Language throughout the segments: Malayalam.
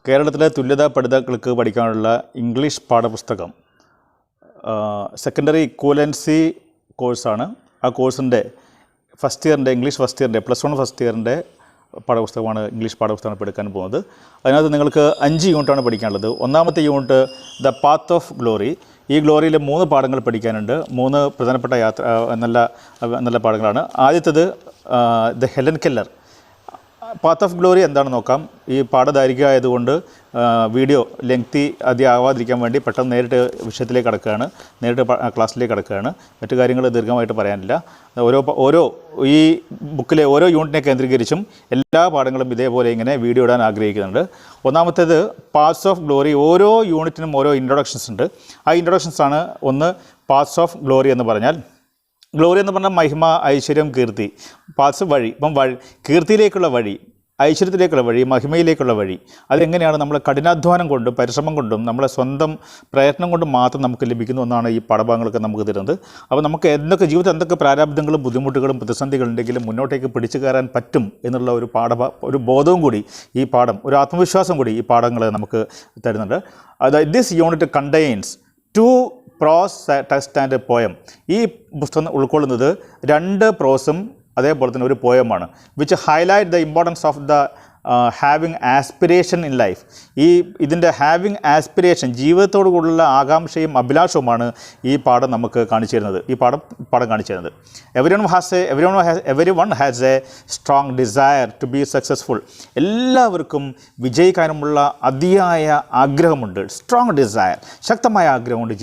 കേരളത്തിലെ തുല്യതാ പഠിതാക്കൾക്ക് പഠിക്കാനുള്ള ഇംഗ്ലീഷ് പാഠപുസ്തകം സെക്കൻഡറി ഇക്വലൻസി കോഴ്സാണ്. ആ കോഴ്സിൻ്റെ ഫസ്റ്റ് ഇയറിൻ്റെ ഇംഗ്ലീഷ് ഫസ്റ്റ് ഇയറിൻ്റെ +1 ഫസ്റ്റ് ഇയറിൻ്റെ പാഠപുസ്തകമാണ് ഇംഗ്ലീഷ് പാഠപുസ്തകമാണ് ഇപ്പോൾ എടുക്കാൻ പോകുന്നത്. അതിനകത്ത് നിങ്ങൾക്ക് 5 യൂണിറ്റാണ് പഠിക്കാനുള്ളത്. ഒന്നാമത്തെ unit the path of glory. ഈ ഗ്ലോറിയിൽ 3 പാഠങ്ങൾ പഠിക്കാനുണ്ട്. 3 പ്രധാനപ്പെട്ട നല്ല പാഠങ്ങളാണ്. ആദ്യത്തേത് the Helen Keller. Path of glory എന്താണെന്ന് നോക്കാം. ഈ പാഠദൈർഘ്യം ആയതുകൊണ്ട് വീഡിയോ ലെങ്തി അധികം ആവാതിരിക്കാൻ വേണ്ടി പെട്ടെന്ന് നേരിട്ട് വിഷയത്തിലേക്ക് കടക്കുകയാണ്, നേരിട്ട് ക്ലാസ്സിലേക്ക് കടക്കുകയാണ്. മറ്റു കാര്യങ്ങൾ ദീർഘമായിട്ട് പറയാനില്ല. ഓരോ ഈ ബുക്കിലെ ഓരോ യൂണിറ്റിനെ കേന്ദ്രീകരിച്ചും എല്ലാ പാഠങ്ങളും ഇതേപോലെ ഇങ്ങനെ വീഡിയോ ഇടാൻ ആഗ്രഹിക്കുന്നുണ്ട്. ഒന്നാമത്തേത് പാത്സ് ഓഫ് ഗ്ലോറി. ഓരോ യൂണിറ്റിനും ഓരോ ഇൻട്രൊഡക്ഷൻസ് ഉണ്ട്. ആ ഇൻട്രൊഡക്ഷൻസാണ് ഒന്ന് പാത്സ് ഓഫ് ഗ്ലോറി എന്ന് പറഞ്ഞാൽ. ഗ്ലോറി എന്ന് പറഞ്ഞാൽ മഹിമ, ഐശ്വര്യം, കീർത്തി. പാത്സ് വഴി. ഇപ്പം കീർത്തിയിലേക്കുള്ള വഴി, ഐശ്വര്യത്തിലേക്കുള്ള വഴി, മഹിമയിലേക്കുള്ള വഴി. അതെങ്ങനെയാണ് നമ്മൾ കഠിനാധ്വാനം കൊണ്ടും പരിശ്രമം കൊണ്ടും നമ്മളെ സ്വന്തം പ്രയത്നം കൊണ്ടും മാത്രം നമുക്ക് ലഭിക്കുന്ന ഒന്നാണ് ഈ പാഠഭാഗങ്ങളൊക്കെ നമുക്ക് തരുന്നത്. അപ്പോൾ നമുക്ക് ജീവിതത്തിൽ എന്തൊക്കെ പ്രാരാബ്ദങ്ങളും ബുദ്ധിമുട്ടുകളും പ്രതിസന്ധികളുണ്ടെങ്കിലും മുന്നോട്ടേക്ക് പിടിച്ചു കയറാൻ പറ്റും എന്നുള്ള ഒരു ബോധവും കൂടി ഈ പാഠം, ഒരു ആത്മവിശ്വാസം കൂടി ഈ പാഠങ്ങൾ നമുക്ക് തരുന്നുണ്ട്. അതായത് this unit contains 2 prose text and poem. ഈ പുസ്തകം ഉൾക്കൊള്ളുന്നത് 2 പ്രോസും അതേപോലെ തന്നെ ഒരു പോയമാണ്. Which highlight the importance of the having aspiration in life. ഇതിൻ്റെ ഹാവിങ് ആസ്പിറേഷൻ, ജീവിതത്തോടു കൂടിയുള്ള ആകാംക്ഷയും അഭിലാഷവുമാണ് ഈ പാഠം നമുക്ക് കാണിച്ചു തരുന്നത്. ഈ പാഠം കാണിച്ചു തരുന്നത് every one has a strong desire to be successful. എല്ലാവർക്കും വിജയിക്കാനുമുള്ള അതിയായ ആഗ്രഹമുണ്ട്. സ്ട്രോങ് ഡിസയർ, ശക്തമായ ആഗ്രഹമുണ്ട്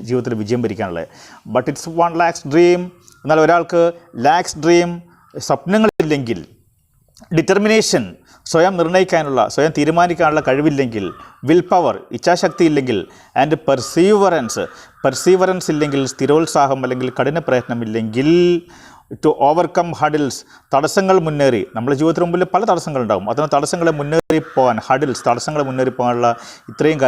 ജീവിതത്തിൽ വിജയം വരിക്കാനുള്ളത്. But it's one lacks dream. എന്നാൽ ഒരാൾക്ക് ലാക്സ് ഡ്രീം, സ്വപ്നങ്ങളില്ലെങ്കിൽ, ഡിറ്റർമിനേഷൻ, സ്വയം നിർണ്ണയിക്കാനുള്ള, സ്വയം തീരുമാനിക്കാനുള്ള കഴിവില്ലെങ്കിൽ, വിൽ പവർ, ഇച്ഛാശക്തി ഇല്ലെങ്കിൽ, ആൻഡ് പെർസീവറൻസ് ഇല്ലെങ്കിൽ, സ്ഥിരോത്സാഹം അല്ലെങ്കിൽ കഠിന പ്രയത്നമില്ലെങ്കിൽ, ടു ഓവർകം ഹഡിൽസ്, തടസ്സങ്ങൾ മുന്നേറി. നമ്മുടെ ജീവിതത്തിന് മുമ്പിൽ പല തടസ്സങ്ങളുണ്ടാകും. അതിന് തടസ്സങ്ങളെ മുന്നേറിപ്പോകാൻ, തടസ്സങ്ങളെ മുന്നേറിപ്പോകാനുള്ള എത്രയും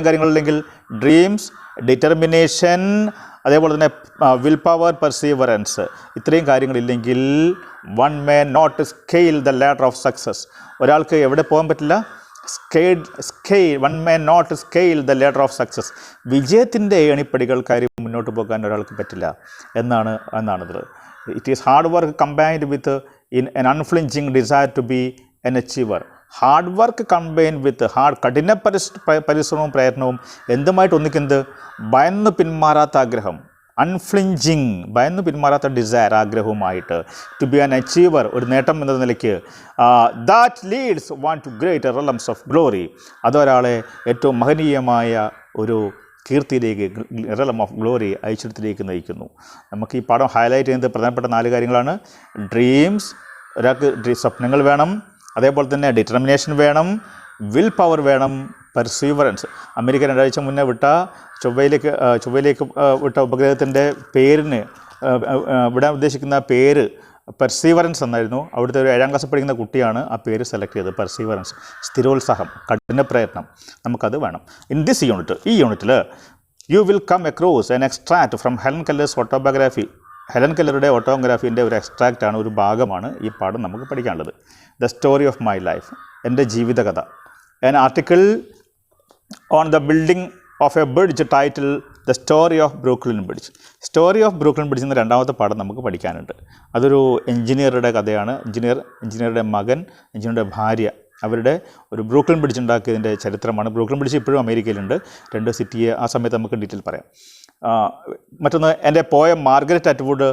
കാര്യങ്ങളില്ലെങ്കിൽ ഡ്രീംസ്, ഡിറ്റർമിനേഷൻ, അതേപോലെ തന്നെ വിൽ പവർ, പെർസീവറൻസ്, ഇത്രയും കാര്യങ്ങളില്ലെങ്കിൽ one may not scale the ladder of success. ഒരാൾക്ക് എവിടെ പോകാൻ പറ്റില്ല? One may not scale the ladder of success. വിജയത്തിൻ്റെ ഏണിപ്പടികൾ കയറി മുന്നോട്ട് പോകാൻ ഒരാൾക്ക് പറ്റില്ല എന്നാണിത്. It is hard work combined with an unflinching desire to be an achiever. Hard work combine with കഠിന പരിശ്രമവും പ്രയത്നവും എന്തുമായിട്ട് ഒന്നിക്കുന്നത്? ഭയന്ന് പിന്മാറാത്ത ആഗ്രഹം, അൺഫ്ലിഞ്ചിങ്, ഭയന്ന് പിന്മാറാത്ത ഡിസയർ, ആഗ്രഹവുമായിട്ട്. ടു ബി ആൻ അച്ചീവർ, ഒരു നേട്ടം എന്ന നിലയ്ക്ക്. That leads one to greater realms of glory. അതൊരാളെ ഏറ്റവും മഹനീയമായ ഒരു കീർത്തിയിലേക്ക്, റെലം ഓഫ് ഗ്ലോറി, ഐശ്വര്യത്തിലേക്ക് നയിക്കുന്നു. നമുക്ക് ഈ പാഠം ഹൈലൈറ്റ് ചെയ്യുന്നത് പ്രധാനപ്പെട്ട 4 കാര്യങ്ങളാണ്. ഡ്രീംസ്, ഒരാൾക്ക് സ്വപ്നങ്ങൾ വേണം, അതേപോലെ തന്നെ ഡിറ്റർമിനേഷൻ വേണം, വിൽ പവർ വേണം, പെർസീവറൻസ്. അമേരിക്ക 2 ആഴ്ച മുന്നേ ചൊവ്വയിലേക്ക് വിട്ട ഉപഗ്രഹത്തിൻ്റെ പേരിന് വിടാൻ ഉദ്ദേശിക്കുന്ന പേര് പെർസീവറൻസ് എന്നായിരുന്നു. അവിടുത്തെ ഒരു 7ാം ക്ലാസ്സിൽ പഠിക്കുന്ന കുട്ടിയാണ് ആ പേര് സെലക്ട് ചെയ്തത്. പെർസീവറൻസ്, സ്ഥിരോത്സാഹം, കഠിന പ്രയത്നം, നമുക്കത് വേണം. ഇൻ ദിസ് യൂണിറ്റ്, ഈ യൂണിറ്റിൽ you will come across an extract from Helen Keller's autobiography. Helen കെല്ലറുടെ ഓട്ടോബയോഗ്രഫീൻ്റെ ഒരു എക്സ്ട്രാക്റ്റാണ്, ഒരു ഭാഗമാണ് ഈ പാഠം നമുക്ക് പഠിക്കാനുള്ളത്. The story of my life, എൻ്റെ ജീവിതകഥ. An article on the building of a bridge title the story of Brooklyn Bridge. Story of Brooklyn Bridge എന്ന 2ാമത്തെ പാഠം നമുക്ക് പഠിക്കാനുണ്ട്. അതൊരു എഞ്ചിനീയറുടെ കഥയാണ്. എഞ്ചിനീയറുടെ മകൻ, എഞ്ചിനീയറുടെ ഭാര്യ, അവരുടെ ഒരു ബ്രൂക്ലിൻ ബ്രിഡ്ജ് ഉണ്ടാക്കിയതിൻ്റെ ചരിത്രമാണ്. ബ്രൂക്ലിൻ ബ്രിഡ്ജ് ഇപ്പോഴും അമേരിക്കയിലുണ്ട്. 2 സിറ്റിയെ ആ സമയത്ത് നമുക്ക് ഡീറ്റെയിൽ പറയാം. മറ്റൊന്ന് എൻ്റെ poem Margaret Atwood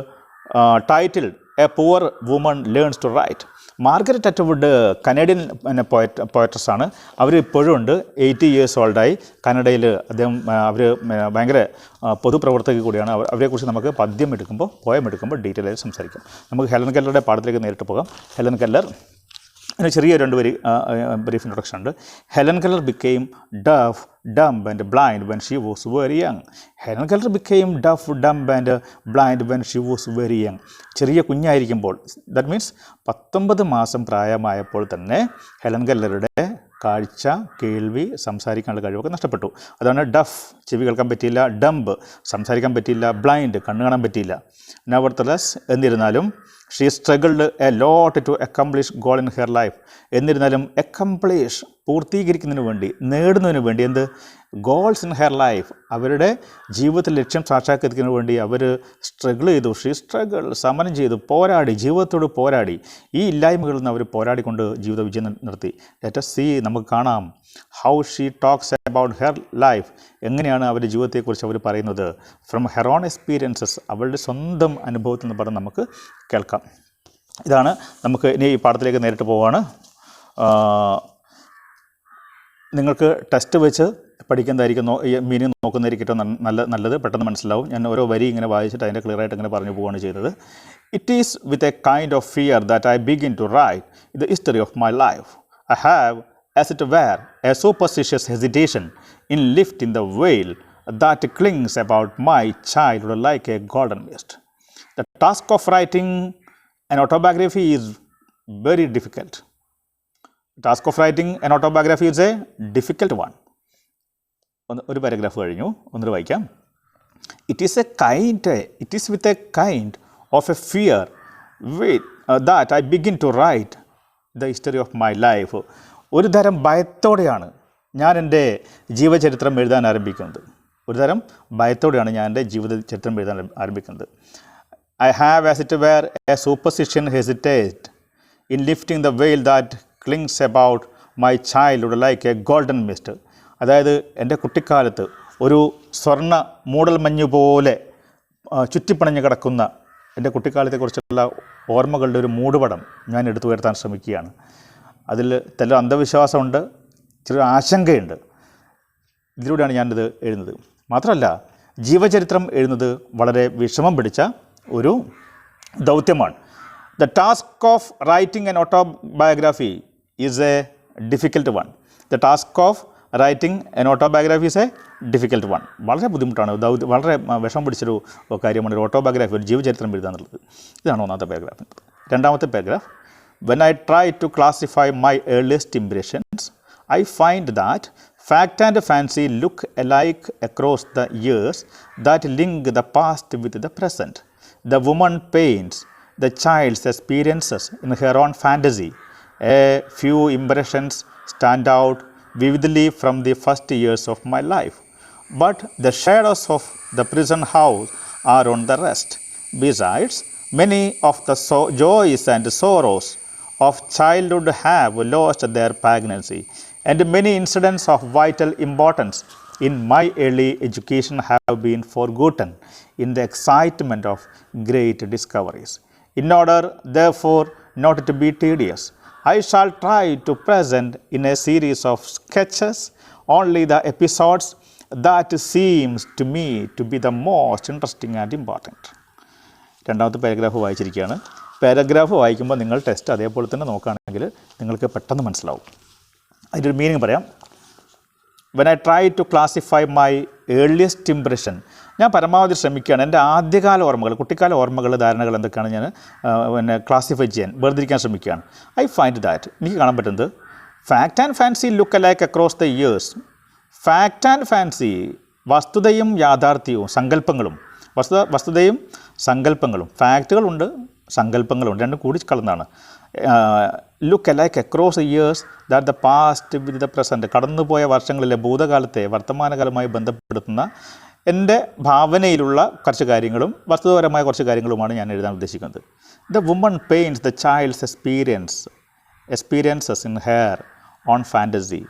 title a poor woman learns to write. Margaret Atwood Canadian പോയട്രസ്സാണ്. അവർ ഇപ്പോഴും ഉണ്ട്. 80 years ഓൾഡായി. കനഡയിൽ അവർ ഭയങ്കര പൊതുപ്രവർത്തക കൂടിയാണ്. അവരെക്കുറിച്ച് നമുക്ക് പോയം എടുക്കുമ്പോൾ ഡീറ്റെയിൽ ആയി സംസാരിക്കാം. നമുക്ക് ഹെലൻ കെല്ലറുടെ പാഠത്തിലേക്ക് നേരിട്ട് പോകാം. ഹെലൻ കെല്ലർ, അതിന് ചെറിയ 2 വരി ബ്രീഫ് ഇൻട്രൊഡക്ഷൻ ഉണ്ട്. Helen Keller became duff, dumb and blind when she was very young. Helen Keller became duff, dumb and blind when she was very young. ചെറിയ കുഞ്ഞായിരിക്കുമ്പോൾ, ദാറ്റ് മീൻസ് 19 മാസം പ്രായമായപ്പോൾ തന്നെ ഹെലൻ കെല്ലറുടെ കാഴ്ച, കേൾവി, സംസാരിക്കാനുള്ള കഴിവൊക്കെ നഷ്ടപ്പെട്ടു. അതാണ് ഡഫ്, ചെവി കേൾക്കാൻ പറ്റിയില്ല; ഡംബ്, സംസാരിക്കാൻ പറ്റിയില്ല; ബ്ലൈൻഡ്, കണ്ണ് കാണാൻ പറ്റിയില്ല. നവർത്തലസ്, എന്നിരുന്നാലും she struggled a lot to accomplish goal in her life. എന്നിരുന്നാലും പൂർത്തീകരിക്കുന്നതിന് വേണ്ടി, നേടുന്നതിന് വേണ്ടി, എന്ത് ഗോൾസ് ഇൻ ഹെയർ ലൈഫ്, അവരുടെ ജീവിതത്തിൽ ലക്ഷ്യം സാക്ഷാത്കരിക്കുന്നതിന് വേണ്ടി അവർ സ്ട്രഗിൾ ചെയ്തു. ഷീ സ്ട്രഗിൾ, സമരം ചെയ്തു, പോരാടി, ജീവിതത്തോട് പോരാടി. ഈ ഇല്ലായ്മകളിൽ നിന്ന് അവർ പോരാടിക്കൊണ്ട് ജീവിത വിജയം നടത്തി. ലെറ്റ് us see, നമുക്ക് കാണാം how she talks about her life, എങ്ങനെയാണ് അവരുടെ ജീവിതത്തെക്കുറിച്ച് അവർ പറയുന്നത്. ഫ്രം ഹെർ ഓൺ എക്സ്പീരിയൻസസ്, അവളുടെ സ്വന്തം അനുഭവത്തിൽ നിന്ന് പറഞ്ഞ് നമുക്ക് കേൾക്കാം. ഇതാണ്. നമുക്ക് ഇനി ഈ പാഠത്തിലേക്ക് നേരിട്ട് പോവുകയാണ്. നിങ്ങൾക്ക് ടെസ്റ്റ് വെച്ച് പഠിക്കുന്നതായിരിക്കും, മീനിങ് നോക്കുന്നതായിരിക്കും നല്ലത്. പെട്ടെന്ന് മനസ്സിലാവും. ഞാൻ ഓരോ വരി ഇങ്ങനെ വായിച്ചിട്ട് അതിൻ്റെ ക്ലിയറായിട്ട് ഇങ്ങനെ പറഞ്ഞു പോവുകയാണ് ചെയ്തത്. It is with a kind of fear that I begin to write the history of my life. I have as it were a superstitious hesitation in lifting the veil that clings about my childhood like a golden mist. The task of writing an autobiography is very difficult. The task of writing an autobiography is a difficult one. ഒരു പാരഗ്രാഫ് കഴിഞ്ഞു, ഒന്നൊരു വായിക്കാം. It is with a kind of a fear that I begin to write the history of my life. ഒരു തരം ഭയത്തോടെയാണ് ഞാൻ എൻ്റെ ജീവചരിത്രം എഴുതാൻ ആരംഭിക്കുന്നത്. ഒരു തരം ഭയത്തോടെയാണ് ഞാൻ എൻ്റെ ജീവിതചരിത്രം എഴുതാൻ ആരംഭിക്കുന്നത്. I have as it were a superstition hesitate in lifting the veil that clings about my childhood like a golden mist. അതായത് എൻ്റെ കുട്ടിക്കാലത്ത് ഒരു സ്വർണ്ണ മൂടൽ മഞ്ഞ് പോലെ ചുറ്റിപ്പണഞ്ഞ് കിടക്കുന്ന എൻ്റെ കുട്ടിക്കാലത്തെക്കുറിച്ചുള്ള ഓർമ്മകളുടെ ഒരു മൂടുപടം ഞാൻ എടുത്തു ഉയർത്താൻ ശ്രമിക്കുകയാണ്. അതിൽ ചില അന്ധവിശ്വാസമുണ്ട്, ചില ആശങ്കയുണ്ട്. ഇതിലൂടെയാണ് ഞാനിത് എഴുതുന്നത്. മാത്രമല്ല, ജീവചരിത്രം എഴുതുന്നത് വളരെ വിഷമം പിടിച്ച ഒരു ദൗത്യമാണ്. The task of writing an autobiography is A difficult one. The task of writing an autobiography is A difficult one. വളരെ ബുദ്ധിമുട്ടാണ്, വളരെ വിഷമം പിടിച്ചൊരു കാര്യമാണ് ഒരു ഓട്ടോബയോഗ്രഫി, ഒരു ജീവചരിത്രം എഴുതുക എന്നുള്ളത്. ഇതാണ് ഒന്നാമത്തെ പാരഗ്രാഫ്. രണ്ടാമത്തെ paragraph. When I try to classify my earliest impressions, I find that fact and fancy look alike across the years that link the past with the present. The woman paints the child's experiences in her own fantasy. A few impressions stand out vividly from the first years of my life, but the shadows of the prison house are on the rest. Besides, many of the joys and sorrows of childhood have lost their poignancy, and many incidents of vital importance in my early education have been forgotten in the excitement of great discoveries. In order, therefore, not to be tedious, I shall try to present in a series of sketches only the episodes that seems to me to be the most interesting and important. രണ്ടാമത്തെ പാരഗ്രാഫ് വായിച്ചിരിക്കുകയാണ്. പാരഗ്രാഫ് വായിക്കുമ്പോൾ നിങ്ങൾ ടെസ്റ്റ് അതേപോലെ തന്നെ നോക്കുകയാണെങ്കിൽ നിങ്ങൾക്ക് പെട്ടെന്ന് മനസ്സിലാവും. അതിൻ്റെ ഒരു മീനിങ് പറയാം. When I try to classify my earliest impression, ഞാൻ പരമാവധി ശ്രമിക്കുകയാണ് എൻ്റെ ആദ്യകാല ഓർമ്മകൾ, കുട്ടിക്കാല ഓർമ്മകൾ, ധാരണകൾ എന്തൊക്കെയാണ് ഞാൻ ക്ലാസിഫൈ ചെയ്യാൻ, വേർതിരിക്കാൻ ശ്രമിക്കുകയാണ്. ഐ ഫൈൻഡ് ദാറ്റ്, എനിക്ക് കാണാൻ പറ്റുന്നത് fact and fancy look alike across the years. Fact and fancy, വസ്തുതയും യാഥാർത്ഥ്യവും സങ്കല്പങ്ങളും, വസ്തുതയും സങ്കല്പങ്ങളും, ഫാക്റ്റുകളുണ്ട്, സങ്കല്പങ്ങളുണ്ട്, രണ്ടും കൂടി കലർന്നാണ്. Look alike across years that the past with the present, കടന്നുപോയ വർഷങ്ങളിലെ ഭൂതകാലത്തെ വർത്തമാനകാലമായി ബന്ധപ്പെടുത്തുന്ന എൻ്റെ ഭാവനയിലുള്ള കുറച്ച് കാര്യങ്ങളും വസ്തുതപരമായ കുറച്ച് കാര്യങ്ങളുമാണ് ഞാൻ എഴുതാൻ ഉദ്ദേശിക്കുന്നത്. The woman paints the child's experiences in her own fantasy.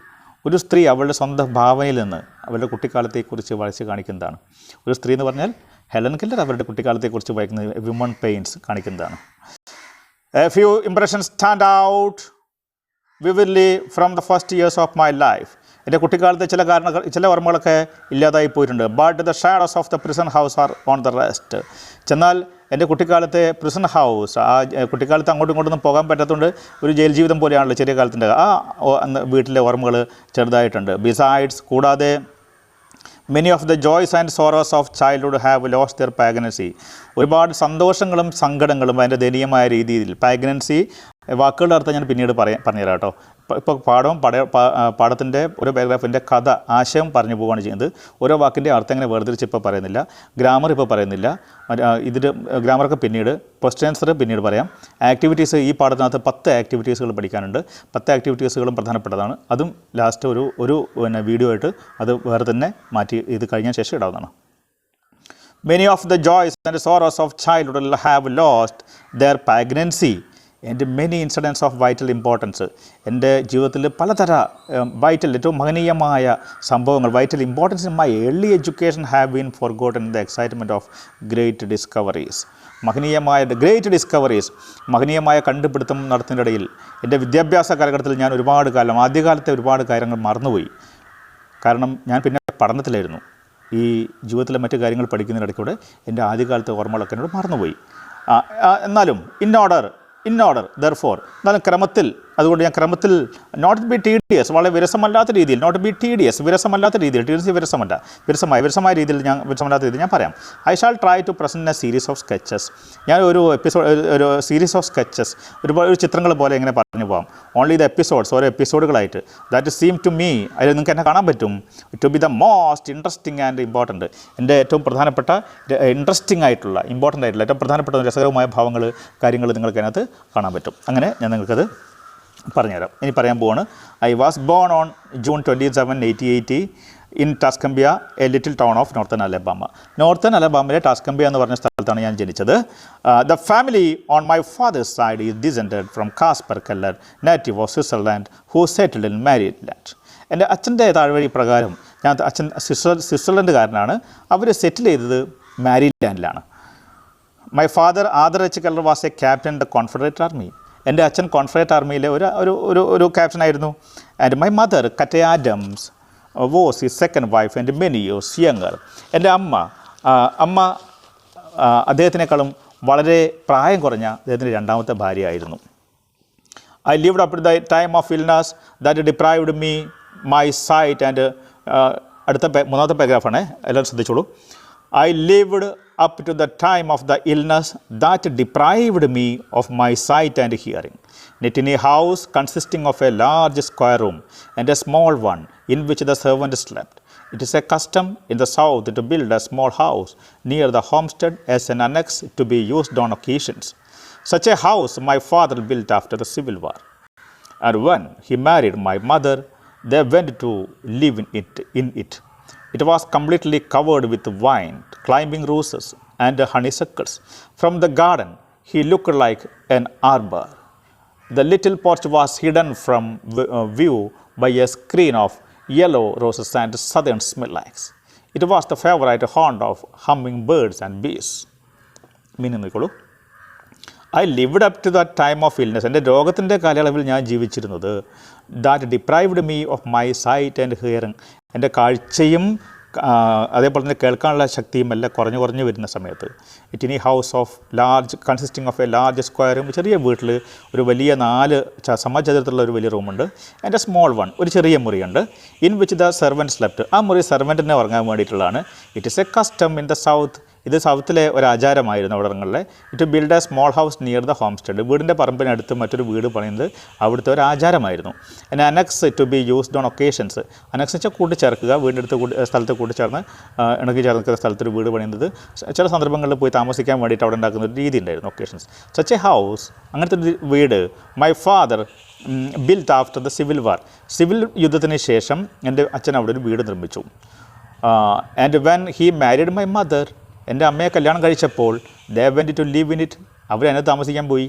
ഒരു സ്ത്രീ അവളുടെ സ്വന്തം ഭാവനയിൽ നിന്ന് അവളുടെ കുട്ടിക്കാലത്തെക്കുറിച്ച് വരച്ച് കാണിക്കുന്നതാണ്. ഒരു സ്ത്രീ എന്ന് പറഞ്ഞാൽ ഹെലൻ കെല്ലർ അവരുടെ കുട്ടിക്കാലത്തെക്കുറിച്ച് വായിക്കുന്നത് വിമൺ പെയിൻസ് കാണിക്കുന്നതാണ്. A few impressions stand out vividly from the first years of my life. എൻ്റെ കുട്ടിക്കാലത്തെ ചില ഓർമ്മകളൊക്കെ ഇല്ലാതായി പോയിട്ടുണ്ട്. But the shadows of the prison house R on the rest. ചെന്നാൽ എൻ്റെ കുട്ടിക്കാലത്തെ പ്രിസൺ ഹൗസ്, ആ കുട്ടിക്കാലത്ത് അങ്ങോട്ടും ഇങ്ങോട്ടൊന്നും പോകാൻ പറ്റാത്തതുകൊണ്ട് ഒരു ജയിൽ ജീവിതം പോലെയാണല്ലോ ചെറിയ കാലത്തിൻ്റെ വീട്ടിലെ ഓർമ്മകൾ ചെറുതായിട്ടുണ്ട്. ബിസൈഡ്സ്, കൂടാതെ many of the joys and sorrows of childhood have lost their poignancy. ഒരുപാട് സന്തോഷങ്ങളും സങ്കടങ്ങളും അതിൻ്റെ ദയനീയമായ രീതിയിൽ, പാഗ്നൻസി വാക്കുകളുടെ അർത്ഥം ഞാൻ പിന്നീട് പറഞ്ഞുതരാം കേട്ടോ. ഇപ്പോൾ പാഠത്തിൻ്റെ ഓരോ പാരഗ്രാഫിൻ്റെ കഥ ആശയം പറഞ്ഞു പോവുകയാണ് ചെയ്യുന്നത്. ഓരോ വാക്കിൻ്റെ അർത്ഥം എങ്ങനെ വേർതിരിച്ച് ഇപ്പോൾ പറയുന്നില്ല, ഗ്രാമർ ഇപ്പോൾ പറയുന്നില്ല, ഇതിൽ ഗ്രാമറൊക്കെ പിന്നീട്, ക്വസ്റ്റ്യൻ ആൻസർ പിന്നീട് പറയാം. ആക്ടിവിറ്റീസ് ഈ പാഠത്തിനകത്ത് 10 ആക്ടിവിറ്റീസുകൾ പഠിക്കാനുണ്ട്. 10 ആക്ടിവിറ്റീസുകളും പ്രധാനപ്പെട്ടതാണ്. അതും ലാസ്റ്റ് ഒരു വീഡിയോ ആയിട്ട് അത് വേറെ തന്നെ മാറ്റി ഇത് കഴിഞ്ഞ ശേഷം ഇടാവുന്നതാണ്. Many of the joys and sorrows of childhood have lost their poignancy and many incidents of vital importance. എൻ്റെ ജീവിതത്തിൽ പലതര ഏറ്റവും മഹനീയമായ സംഭവങ്ങൾ, vital importance in my early education have been forgotten in the excitement of great discoveries. മഹനീയമായ കണ്ടുപിടുത്തം നടത്തുന്നതിനിടയിൽ എൻ്റെ വിദ്യാഭ്യാസ കാലഘട്ടത്തിൽ ഞാൻ ആദ്യകാലത്തെ ഒരുപാട് കാര്യങ്ങൾ മറന്നുപോയി. കാരണം ഞാൻ പിന്നെ പഠനത്തിലായിരുന്നു. ഈ ജീവിതത്തിലെ മറ്റു കാര്യങ്ങൾ പഠിക്കുന്നതിനിടയ്ക്കൂടെ എൻ്റെ ആദ്യകാലത്തെ ഓർമ്മകളൊക്കെ എന്നോട് മറന്നുപോയി. എന്നാലും ഇൻ ഓർഡർ ദെർഫോർ, എന്നാലും ക്രമത്തിൽ, അതുകൊണ്ട് ഞാൻ ക്രമത്തിൽ നോട്ട് ബി ടീഡിയസ്, വളരെ വിരസമല്ലാത്ത രീതിയിൽ, വിരസമല്ലാത്ത രീതിയിൽ ഞാൻ പറയാം. I shall try to present a series of sketches. ഞാൻ ഒരു സീരീസ് ഓഫ് സ്കെച്ചസ്, ഒരു ചിത്രങ്ങൾ പോലെ ഇങ്ങനെ പറഞ്ഞു പോകാം. ഓൺലി ദ എപ്പിസോഡ്സ്, ഓരോ എപ്പിസോഡുകളായിട്ട്. ദാറ്റ് സീം ടു മീ, അതിൽ നിങ്ങൾക്ക് എന്നെ കാണാൻ പറ്റും, to be the most interesting and important. എൻ്റെ ഏറ്റവും പ്രധാനപ്പെട്ട, ഇൻട്രസ്റ്റിംഗ് ആയിട്ടുള്ള, ഇമ്പോർട്ടൻ്റ് ആയിട്ടുള്ള, ഏറ്റവും പ്രധാനപ്പെട്ട രസകരമായ കാര്യങ്ങൾ നിങ്ങൾക്ക് അതിനകത്ത് കാണാൻ പറ്റും. അങ്ങനെ ഞാൻ നിങ്ങൾക്കത് പറഞ്ഞുതരാം. ഇനി പറയാൻ പോവാണ്. I was born on June 27, 1880 in Tuscumbia, a little town of northern അലബാമയിലെ ടാസ്കംബിയ എന്ന് പറഞ്ഞ സ്ഥലത്താണ് ഞാൻ ജനിച്ചത്. The family on my father's side is descended from Caspar Keller, native of Switzerland, who settled in Maryland. എൻ്റെ അച്ഛൻ്റെ താഴ്വഴി പ്രകാരം അച്ഛൻ സ്വിറ്റ്സർലൻഡുകാരനാണ്. അവർ സെറ്റിൽ ചെയ്തത് മാരിലാൻഡിലാണ്. My father Arthur H Keller was a captain in the Confederate army. എൻ്റെ അച്ഛൻ കോൺഫെഡറേറ്റ് ആർമിയിലെ ഒരു ക്യാപ്റ്റനായിരുന്നു. And my mother Kate Adams was his second wife and many years younger. എൻ്റെ അമ്മ അദ്ദേഹത്തിനേക്കാളും വളരെ പ്രായം കുറഞ്ഞ അദ്ദേഹത്തിൻ്റെ രണ്ടാമത്തെ ഭാര്യയായിരുന്നു. I lived up to the time of illness that deprived me my sight and അടുത്ത മൂന്നാമത്തെ പാരഗ്രാഫാണ്, എല്ലാവരും ശ്രദ്ധിച്ചോളൂ. I lived up to the time of the illness that deprived me of my sight and hearing. Yet in a house consisting of a large square room and a small one in which the servant slept. It is a custom in the south to build a small house near the homestead as an annex to be used on occasions. Such a house my father built after the Civil War. And when he married my mother, they went to live in it. It was completely covered with vine, climbing roses, and honeysuckles. From the garden, he looked like an arbor. The little porch was hidden from view by a screen of yellow roses and southern smilax. It was the favorite haunt of hummingbirds and bees. Meaning, I lived up to the time of illness. എൻ്റെ രോഗത്തിൻ്റെ കാലയളവിൽ ഞാൻ ജീവിച്ചിരുന്നത്. That deprived me of my sight and hearing. എൻ്റെ കാഴ്ചയും അതേപോലെ തന്നെ കേൾക്കാനുള്ള ശക്തിയും എല്ലാം കുറഞ്ഞു വരുന്ന സമയത്ത്. ഇറ്റ് ഇൻ ഈ house of consisting of A large square room, ചെറിയ വീട്ടിൽ ഒരു വലിയ 4 സമചതുരത്തിലുള്ള ഒരു വലിയ റൂമുണ്ട്. ആൻഡ് എ സ്മോൾ വൺ, ഒരു ചെറിയ മുറിയുണ്ട്. In which the servant slept. ആ മുറി സെർവൻറ്റിനെ ഉറങ്ങാൻ വേണ്ടിയിട്ടുള്ളതാണ്. It is a custom in the south. ഇത് സൗത്തിലെ ഒരു ആചാരമായിരുന്നു അവിടങ്ങളിലെ. It build a small house near the homestead. വീടിൻ്റെ പറമ്പിനടുത്ത് മറ്റൊരു വീട് പണിയുന്നത് അവിടുത്തെ ഒരു ആചാരമായിരുന്നു. പിന്നെ annex to be used on occasions. Annex വെച്ചാൽ കൂട്ടിച്ചേർക്കുക, വീടിൻ്റെ സ്ഥലത്ത് കൂട്ടിച്ചേർന്ന് ഇണക്കി ചേർക്കുന്ന സ്ഥലത്തൊരു വീട് പണിയുന്നത് ചില സന്ദർഭങ്ങളിൽ പോയി താമസിക്കാൻ വേണ്ടിയിട്ട് അവിടെ ഉണ്ടാക്കുന്ന ഒരു രീതി ഉണ്ടായിരുന്നു, ഒക്കേഷൻസ്. സച്ച് എ ഹൗസ്, അങ്ങനത്തെ ഒരു വീട് my father built after the civil war. Civil യുദ്ധത്തിന് ശേഷം എൻ്റെ അച്ഛൻ അവിടെ ഒരു വീട് നിർമ്മിച്ചു. And when he married my mother, എൻ്റെ അമ്മയെ കല്യാണം കഴിച്ചപ്പോൾ they went to live in it, അവരതിനകത്ത് താമസിക്കാൻ പോയി.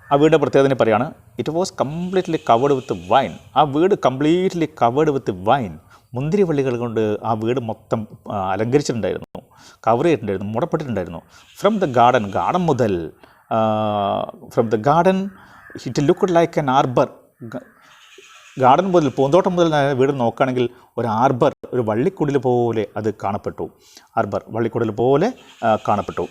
ആ വീടിൻ്റെ പ്രത്യേകത പറയുകയാണ്. It was completely covered with vine. ആ വീട് കംപ്ലീറ്റ്ലി കവേർഡ് വിത്ത് വൈൻ. മുന്തിരിവള്ളികൾ കൊണ്ട് ആ വീട് മൊത്തം അലങ്കരിച്ചിട്ടുണ്ടായിരുന്നു, കവർ ചെയ്തിട്ടുണ്ടായിരുന്നു, മൂടപ്പെട്ടിട്ടുണ്ടായിരുന്നു. ഫ്രം ദ ഗാർഡൻ മുതൽ it looked like an arbor. Garden മുതൽ, പൂന്തോട്ടം മുതൽ വീട് നോക്കുകയാണെങ്കിൽ ഒരു ആർബർ, ഒരു വള്ളിക്കുടിൽ പോലെ അത് കാണപ്പെട്ടു. ആർബർ, വള്ളിക്കുടിൽ പോലെ കാണപ്പെട്ടു.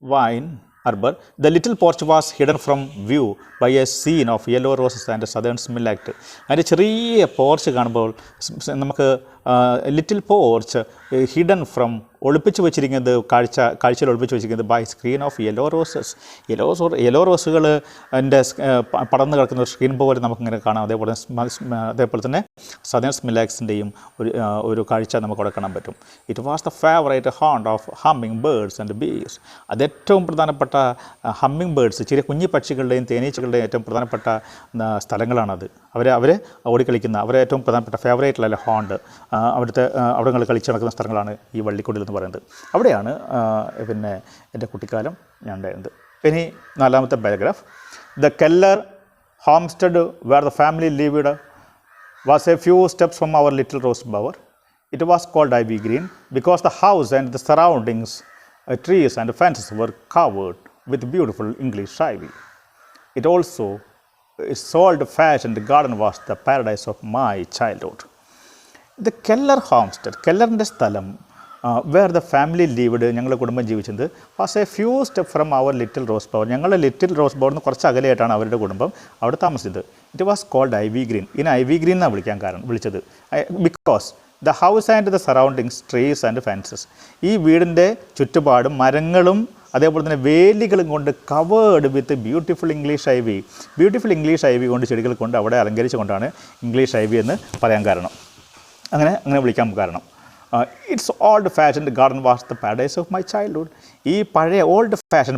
Wine arbor. The little porch was hidden from view by a scene of yellow roses and southern smilax. അതിൻ്റെ ചെറിയ പോർച്ച് കാണുമ്പോൾ നമുക്ക് ലിറ്റിൽ പോർച്ച് ഹിഡൻ ഫ്രം ഒളിപ്പിച്ച് വെച്ചിരിക്കുന്നത് കാഴ്ചയിൽ ഒളിപ്പിച്ച് വെച്ചിരിക്കുന്നത് by screen of yellow roses. Yellow റോസുകൾ എൻ്റെ പടർന്നു കിടക്കുന്ന ഒരു സ്ക്രീൻ പോലെ നമുക്കിങ്ങനെ കാണാം. അതേപോലെ തന്നെ സദേൺ സ്മിലാക്സിൻ്റെയും ഒരു കാഴ്ച നമുക്കവിടെ കാണാൻ പറ്റും. It was the favourite haunt of humming birds and bees. അത് ഏറ്റവും പ്രധാനപ്പെട്ട ഹമ്മിങ് ബേർഡ്സ്, ചെറിയ കുഞ്ഞു പക്ഷികളുടെയും തേനീച്ചകളുടെയും ഏറ്റവും പ്രധാനപ്പെട്ട സ്ഥലങ്ങളാണത്. അവർ ഓടിക്കളിക്കുന്ന അവരെ ഏറ്റവും പ്രധാനപ്പെട്ട ഫേവറേറ്റിലല്ല ഹോണ്ട്, അവിടെ കളിച്ച് നടക്കുന്ന സ്ഥലങ്ങളാണ് ഈ വള്ളിക്കുടിൽ എന്ന് പറയുന്നത്. അവിടെയാണ് പിന്നെ എൻ്റെ കുട്ടിക്കാലം ഞാൻ ഉണ്ടായിരുന്നത്. ഇനി 4ാമത്തെ paragraph. The Keller homestead where the family lived was a few steps from our little rose bower. It was called IV Green because the house and the surroundings trees and fences were covered with beautiful English ivy. It also, its old-fashioned garden was the paradise of my childhood. The Keller homestead, കെല്ലറിൻ്റെ സ്ഥലം, വേർ ദ ഫാമിലി ലീവ്ഡ്, ഞങ്ങളുടെ കുടുംബം ജീവിച്ചത്, was a few step from our little rose bower. ഞങ്ങളുടെ ലിറ്റിൽ റോസ് ബവറിൽ നിന്ന് കുറച്ച് അകലെയായിട്ടാണ് അവരുടെ കുടുംബം അവിടെ താമസിച്ചത്. It was called IV green. ഇതിന് ഐവി ഗ്രീൻ എന്നാണ് വിളിച്ചത്. Because the house and the surroundings trees and fences, ഈ വീടിൻ്റെ ചുറ്റുപാടും മരങ്ങളും അതേപോലെ തന്നെ വേലികളും കൊണ്ട് covered with beautiful English ivy. Beautiful English ivy കൊണ്ട് ചെടികൾ കൊണ്ട് അവിടെ അലങ്കരിച്ചുകൊണ്ടാണ് ഇംഗ്ലീഷ് ഐവി എന്ന് പറയാൻ കാരണം, അങ്ങനെ വിളിക്കാൻ കാരണം. It's old fashioned garden was the paradise of my childhood. ഈ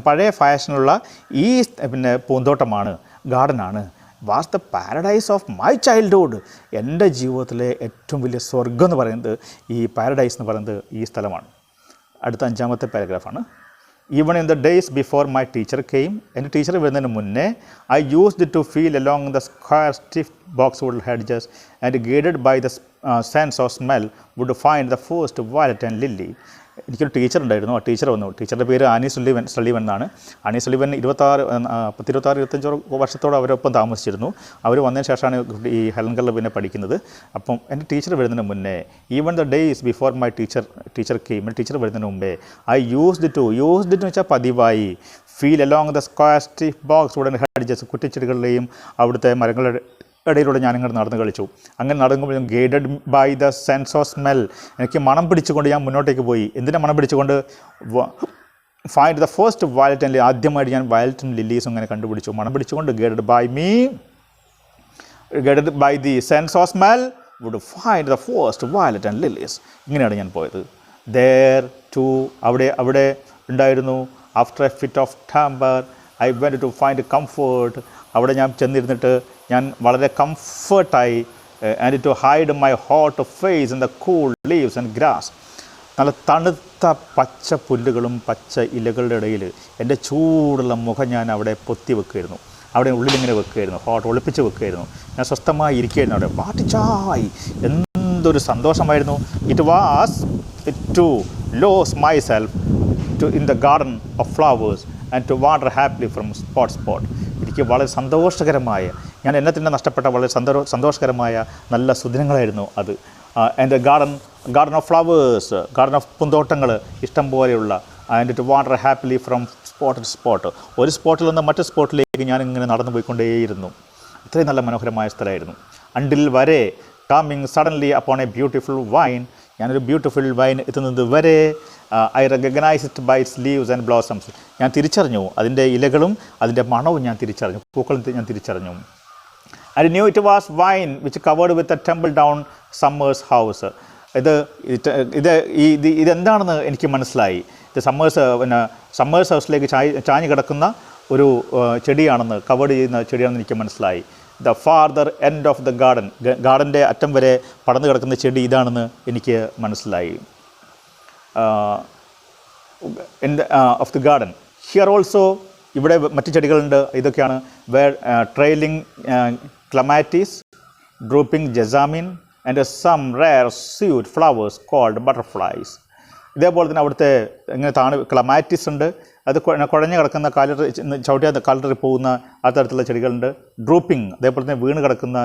പഴയ ഫാഷനുള്ള ഈ പൂന്തോട്ടമാണ്, ഗാർഡനാണ് was the paradise of my childhood. എൻ്റെ ജീവിതത്തിലെ ഏറ്റവും വലിയ സ്വർഗം എന്ന് പറയുന്നത്, ഈ പാരഡൈസ് എന്ന് പറയുന്നത് ഈ സ്ഥലമാണ്. അടുത്ത 5ാമത്തെ പാരഗ്രാഫാണ്. Even in the days before my teacher came, എൻ്റെ ടീച്ചർ വരുന്നതിന് മുന്നേ, I used to feel along the square stiff boxwood hedges and guided by the sense of smell would find the first violet and lily. എനിക്കൊരു ടീച്ചർ ഉണ്ടായിരുന്നു. ആ ടീച്ചർ വന്നു. ടീച്ചറുടെ പേര് ആനി സള്ളിവൻ എന്നാണ്. ആനി സള്ളിവൻ 26-25 വർഷത്തോളം അവരൊപ്പം താമസിച്ചിരുന്നു. അവർ വന്നതിന് ശേഷമാണ് ഈ ഹെലൻഗറിൽ പിന്നെ പഠിക്കുന്നത്. അപ്പം എൻ്റെ ടീച്ചർ വരുന്നതിന് മുന്നേ, even the days before my teacher came, teacher വരുന്നതിന് മുമ്പേ, ഐ യൂസ്ഡ് ടു എന്ന് വെച്ചാൽ പതിവായി, feel along the square stiff box wooden hedges, കുറ്റിച്ചെടികളുടെയും അവിടുത്തെ മരങ്ങളുടെ ഇടയിലൂടെ ഞാനിങ്ങനെ നടന്ന് കളിച്ചു. അങ്ങനെ നടക്കുമ്പോൾ guided by the sense of smell, എനിക്ക് മണം പിടിച്ചുകൊണ്ട് ഞാൻ മുന്നോട്ടേക്ക് പോയി. എന്തിനാ മണം പിടിച്ചുകൊണ്ട്? Find the first violet and, ആദ്യമായിട്ട് ഞാൻ വയലറ്റും ലില്ലീസും അങ്ങനെ കണ്ടുപിടിച്ചു. മണം പിടിച്ചുകൊണ്ട് guided by the sense of smell would find the first violet and lilies. ഇങ്ങനെയാണ് ഞാൻ പോയത്. ദേർ ടു, അവിടെ ഉണ്ടായിരുന്നു. After a fit of temper I went to find comfort, അവിടെ ഞാൻ ചെന്നിരുന്നിട്ട് ഞാൻ വളരെ കംഫർട്ടായി. And to hide my hot face in the cool leaves and grass, നല്ല തണുത്ത പച്ച പുല്ലുകളും പച്ച ഇലകളുടെ ഇടയിൽ എൻ്റെ ചൂടുള്ള മുഖം ഞാൻ അവിടെ പൊത്തി വെക്കുമായിരുന്നു. അവിടെ ഉള്ളിലിങ്ങനെ വെക്കുമായിരുന്നു, ഒളിപ്പിച്ച് വെക്കുമായിരുന്നു. ഞാൻ സ്വസ്ഥമായി ഇരിക്കുകയായിരുന്നു അവിടെ. വാട്ടിച്ചായി എന്തൊരു സന്തോഷമായിരുന്നു. It was to lose myself in the garden of flowers and to wander happily from spot. എനിക്ക് വളരെ സന്തോഷകരമായ, ഞാൻ എന്നെ തന്നെ നഷ്ടപ്പെട്ട വളരെ സന്തോഷകരമായ നല്ല സുദിനങ്ങളായിരുന്നു അത്. And garden of flowers, garden of പൂന്തോട്ടങ്ങൾ ഇഷ്ടം പോലെയുള്ള. And to wander happily from spot, ഒരു സ്പോട്ടിൽ നിന്ന് മറ്റു സ്പോട്ടിലേക്ക് ഞാനിങ്ങനെ നടന്നു പോയിക്കൊണ്ടേയിരുന്നു. ഇത്രയും നല്ല മനോഹരമായ സ്ഥലമായിരുന്നു. അണ്ടിൽ വരെ coming suddenly upon a beautiful vine, ഞാനൊരു ബ്യൂട്ടിഫുൾ വൈൻ എത്തുന്നത് വരെ, I recognize it by its leaves and blossoms, ഞാൻ തിരിച്ചറിഞ്ഞു അതിൻ്റെ ഇലകളും അതിൻ്റെ മണവും ഞാൻ തിരിച്ചറിഞ്ഞു, പൂക്കളും ഞാൻ തിരിച്ചറിഞ്ഞു. I new it was wine which covered with a temple down summers house. ഇതെന്താണെന്ന് എനിക്ക് മനസ്സിലായി. ഇത് സമ്മേഴ്സ് ഹൗസിലേക്ക് ചാഞ്ഞ് കിടക്കുന്ന ഒരു ചെടിയാണെന്ന്, കവേർഡ് ചെയ്യുന്ന ചെടിയാണെന്ന് എനിക്ക് മനസ്സിലായി. The farther end of the ഗാർഡൻ്റെ അറ്റം വരെ പടർന്നു കിടക്കുന്ന ചെടി ഇതാണെന്ന് എനിക്ക് മനസ്സിലായി. Of the garden here also, ഇവിടെ മറ്റ് ചെടികളുണ്ട്. ഇതൊക്കെയാണ് trailing clematis, drooping jessamine and some rare sweet flowers called butterflies. ഇതേപോലെ തന്നെ അവിടുത്തെ ഇങ്ങനെ ക്ലമാറ്റിസ് ഉണ്ട്, അത് കുഴഞ്ഞു കിടക്കുന്ന ചവിട്ടിയാൽ കാലറി പോകുന്ന ആ തരത്തിലുള്ള ചെടികളുണ്ട്. ഡ്രൂപ്പിംഗ്, അതേപോലെ തന്നെ വീണ് കിടക്കുന്ന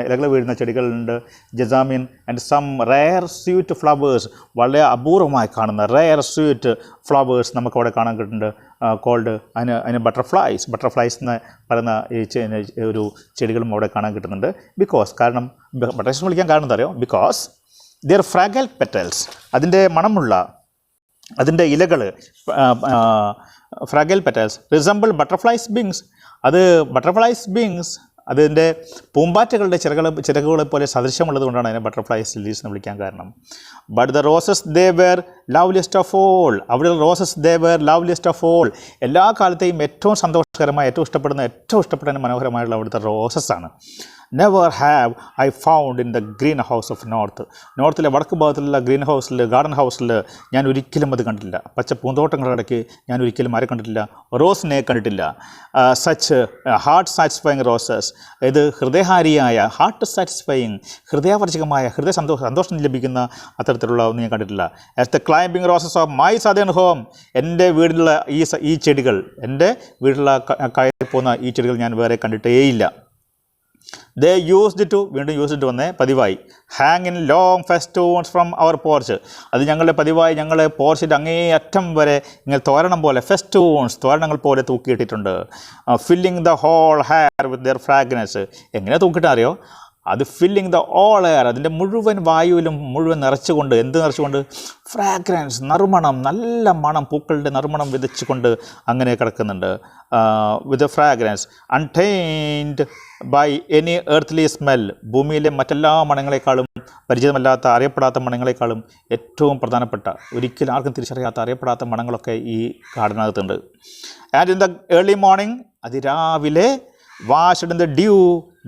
ഇലകൾ വീഴുന്ന ചെടികളുണ്ട്. Jessamine and some rare sweet flowers, വളരെ അപൂർവമായി കാണുന്ന റെയർ സ്വീറ്റ് ഫ്ലവേഴ്സ് നമുക്കവിടെ കാണാൻ കിട്ടുന്നുണ്ട്. കോൾഡ് അതിന് ബട്ടർഫ്ലൈസ് എന്ന് പറയുന്ന ഈ ഒരു ചെടികളും അവിടെ കാണാൻ കിട്ടുന്നുണ്ട്. കാരണം ബട്ടർഫ്ലൈസ് വിളിക്കാൻ കാരണം എന്താ അറിയോ? ബിക്കോസ് ദിയർ ഫ്രാഗൽ പെറ്റൽസ്, അതിൻ്റെ മണമുള്ള അതിൻ്റെ ഇലകൾ, ഫ്രാഗൽ പെറ്റൽസ് റിസംബിൾ ബട്ടർഫ്ലൈസ് വിങ്സ്, അത് ബട്ടർഫ്ലൈസ് വിങ്സ് അതിൻ്റെ പൂമ്പാറ്റകളുടെ ചിറകുകളെ പോലെ സദൃശ്യമുള്ളത് കൊണ്ടാണ് അതിനെ ബട്ടർഫ്ലൈസ് ലില്ലീസ് എന്ന് വിളിക്കാൻ കാരണം. But the roses they were loveliest of all, അവിടെ roses they were loveliest of all, എല്ലാ കാലത്തെയും ഏറ്റവും സന്തോഷകരമായ, ഏറ്റവും ഇഷ്ടപ്പെടുന്ന മനോഹരമായുള്ള അവിടുത്തെ റോസസ് ആണ്. Never have I found in the green house of നോർത്തിലെ വടക്ക് ഭാഗത്തുള്ള ഗ്രീൻ ഹൗസിൽ, ഗാർഡൻ ഹൗസിൽ ഞാൻ ഒരിക്കലും അത് കണ്ടിട്ടില്ല. പച്ച പൂന്തോട്ടങ്ങളുടെ ഇടയ്ക്ക് ഞാൻ ഒരിക്കലും ആരെ കണ്ടിട്ടില്ല, റോസിനെ കണ്ടിട്ടില്ല. സച്ച് ഹാർട്ട് സാറ്റിസ്ഫൈങ് റോസസ്, ഇത് ഹൃദയഹാരിയായ, ഹാർട്ട് സാറ്റിസ്ഫൈയിങ്, ഹൃദയാവർജകമായ, സന്തോഷം ലഭിക്കുന്ന അത്തരത്തിലുള്ള ഒന്നും ഞാൻ കണ്ടിട്ടില്ല. As the climbing roses of my southern home, എൻ്റെ വീട്ടിലുള്ള ഈ ചെടികൾ, എൻ്റെ വീട്ടിലുള്ള കയറി പോകുന്ന ഈ ചെടികൾ ഞാൻ വേറെ കണ്ടിട്ടേയില്ല. ദേ യൂസ്ഡ് ടു, വീണ്ടും യൂസ്ഡ് വന്നേ പതിവായി, hang in long festoons from our porch, അത് ഞങ്ങളുടെ പതിവായി ഞങ്ങളുടെ പോർച്ചിൻ്റെ അങ്ങേ അറ്റം വരെ ഇങ്ങനെ തോരണം പോലെ, ഫെസ്റ്റൂൺസ് തോരണങ്ങൾ പോലെ തൂക്കിയിട്ടിട്ടുണ്ട്. Filling the whole air with their fragrance, എങ്ങനെ തൂക്കിയിട്ട് അറിയോ, അത് ഫില്ലിങ് ദ ഓൾ എയർ, അതിൻ്റെ മുഴുവൻ വായുവിലും മുഴുവൻ നിറച്ചുകൊണ്ട്, എന്ത് നിറച്ചുകൊണ്ട്, ഫ്രാഗ്രൻസ്, നറുമണം, നല്ല മണം, പൂക്കളുടെ നറുമണം വിതച്ചുകൊണ്ട് അങ്ങനെ കിടക്കുന്നുണ്ട്. With fragrance untainted by any earthly smell, ഭൂമിയിലെ മറ്റെല്ലാ മണങ്ങളെക്കാളും, പരിചിതമല്ലാത്ത അറിയപ്പെടാത്ത മണങ്ങളെക്കാളും ഏറ്റവും പ്രധാനപ്പെട്ട, ഒരിക്കലും ആർക്കും തിരിച്ചറിയാത്ത അറിയപ്പെടാത്ത മണങ്ങളൊക്കെ ഈ ഗാർഡനകത്തുണ്ട്. And in the early morning, അതിരാവിലെ, washed in the dew